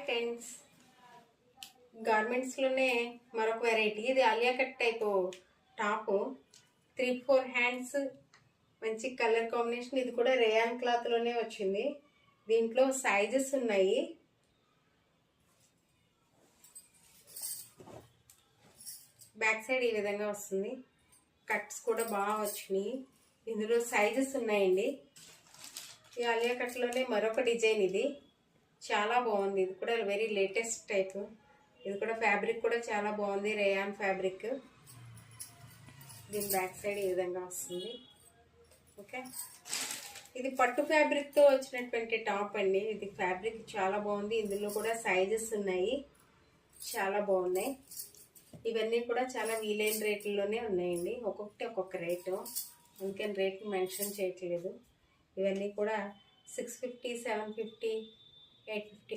Friends, గార్మెంట్స్లోనే మరొక variety. ఇది Alia cut type top, 3-4 hands, మంచి కలర్ కాంబినేషన్. ఇది కూడా రేయాన్ క్లాత్లోనే వచ్చింది. దీంట్లో సైజెస్ ఉన్నాయి. బ్యాక్ సైడ్ ఈ విధంగా వస్తుంది. కట్స్ కూడా బాగా వచ్చినాయి. ఇందులో సైజెస్ ఉన్నాయండి. ఈ ఆలియా కట్లోనే మరొక డిజైన్. ఇది చాలా బాగుంది. ఇది కూడా వెరీ లేటెస్ట్ టైప్. ఇది కూడా ఫ్యాబ్రిక్ కూడా చాలా బాగుంది, రేయాన్ ఫ్యాబ్రిక్. దీని బ్యాక్ సైడ్ ఈ విధంగా వస్తుంది. ఓకే, ఇది పట్టు ఫ్యాబ్రిక్తో వచ్చినటువంటి టాప్ అండి. ఇది ఫ్యాబ్రిక్ చాలా బాగుంది. ఇందులో కూడా సైజెస్ ఉన్నాయి, చాలా బాగున్నాయి. ఇవన్నీ కూడా చాలా వీలైన రేట్లలోనే ఉన్నాయండి. ఒక్కొక్కటి ఒక్కొక్క రేటు, అందుకని రేట్ మెన్షన్ చేయట్లేదు. ఇవన్నీ కూడా 650, 750, 850